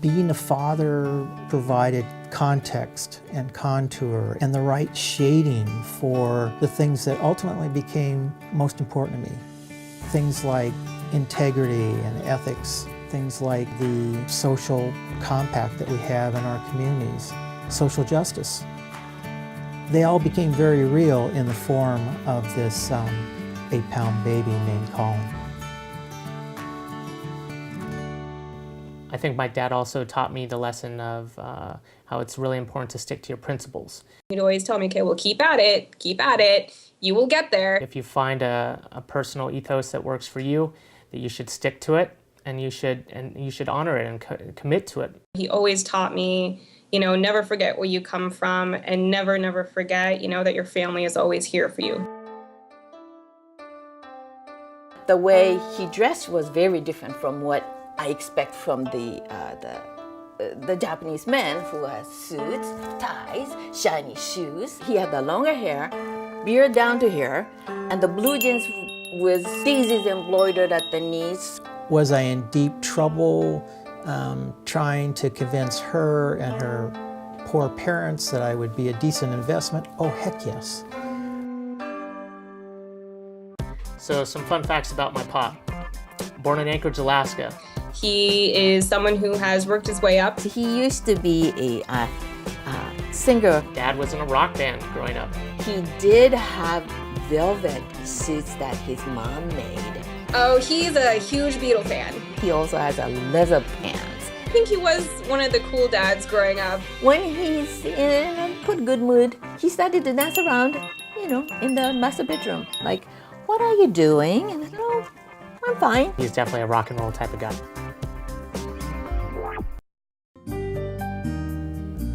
Being a father provided context and contour and the right shading for the things that ultimately became most important to me. Things like integrity and ethics, things like the social compact that we have in our communities, social justice. They all became very real in the form of this 8-pound baby named Colin. I think my dad also taught me the lesson of how it's really important to stick to your principles. He'd always tell me, okay, well, keep at it, you will get there. If you find a personal ethos that works for you, that you should stick to it, and you should honor it and commit to it. He always taught me, never forget where you come from, and never forget, that your family is always here for you. The way he dressed was very different from what I expect from the Japanese men who has suits, ties, shiny shoes. He had the longer hair, beard down to here, and the blue jeans with daisies embroidered at the knees. Was I in deep trouble trying to convince her and her poor parents that I would be a decent investment? Oh, heck yes. So some fun facts about my pop. Born in Anchorage, Alaska. He is someone who has worked his way up. He used to be a singer. Dad was in a rock band growing up. He did have velvet suits that his mom made. Oh, he's a huge Beatle fan. He also has a leather pants. I think he was one of the cool dads growing up. When he's in a good mood, he started to dance around, in the master bedroom. Like, what are you doing? And I said, oh, I'm fine. He's definitely a rock and roll type of guy.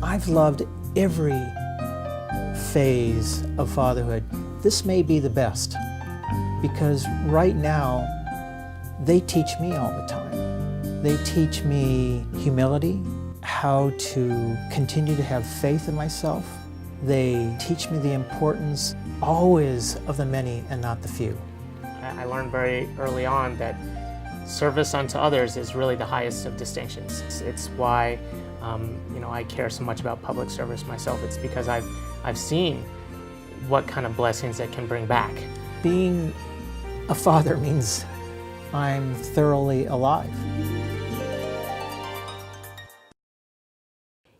I've loved every phase of fatherhood. This may be the best because right now they teach me all the time. They teach me humility, how to continue to have faith in myself. They teach me the importance always of the many and not the few. I learned very early on that service unto others is really the highest of distinctions. It's why I care so much about public service myself. It's because I've seen what kind of blessings it can bring back. Being a father means I'm thoroughly alive.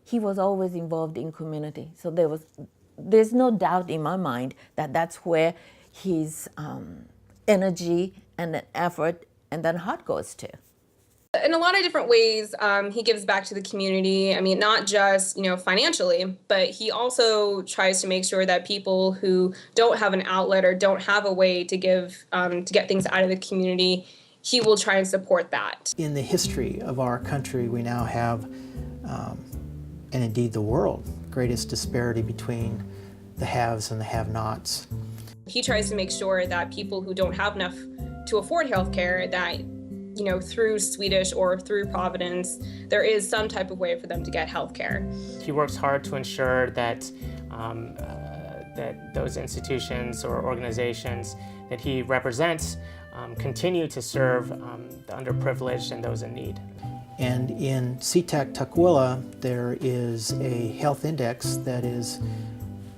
He was always involved in community, so there's no doubt in my mind that that's where his energy and effort and then heart goes to. In a lot of different ways, he gives back to the community. I mean, not just, financially, but he also tries to make sure that people who don't have an outlet or don't have a way to give, to get things out of the community, he will try and support that. In the history of our country, we now have, and indeed the world, greatest disparity between the haves and the have-nots. He tries to make sure that people who don't have enough to afford health care, that through Swedish or through Providence, there is some type of way for them to get health care. He works hard to ensure that that those institutions or organizations that he represents continue to serve the underprivileged and those in need. And in SeaTac Tukwila, there is a health index that is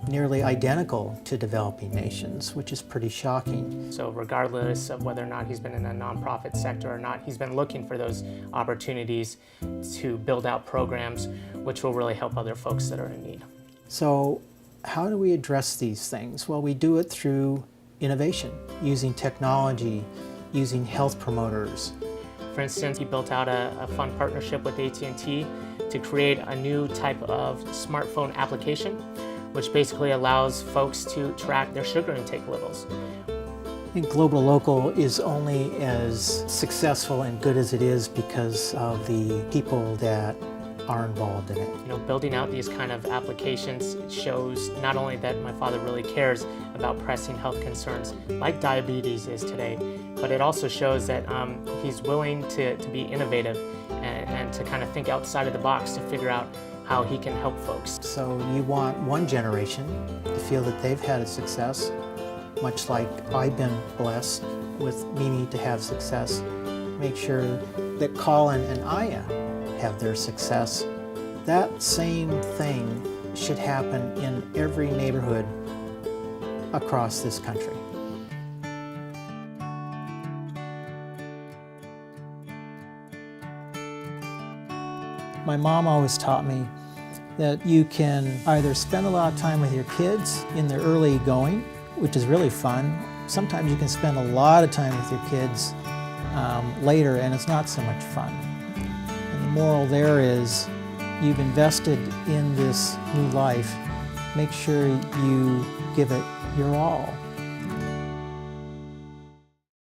nearly identical to developing nations, which is pretty shocking. So regardless of whether or not he's been in a nonprofit sector or not, he's been looking for those opportunities to build out programs which will really help other folks that are in need. So how do we address these things? Well, we do it through innovation, using technology, using health promoters. For instance, he built out a fun partnership with AT&T to create a new type of smartphone application which basically allows folks to track their sugar intake levels. I think Global Local is only as successful and good as it is because of the people that are involved in it. Building out these kind of applications shows not only that my father really cares about pressing health concerns like diabetes is today, but it also shows that he's willing to be innovative and to kind of think outside of the box to figure out how he can help folks. So you want one generation to feel that they've had a success, much like I've been blessed with Mimi to have success. Make sure that Colin and Aya have their success. That same thing should happen in every neighborhood across this country. My mom always taught me that you can either spend a lot of time with your kids in their early going, which is really fun. Sometimes you can spend a lot of time with your kids later and it's not so much fun. And the moral there is you've invested in this new life, make sure you give it your all.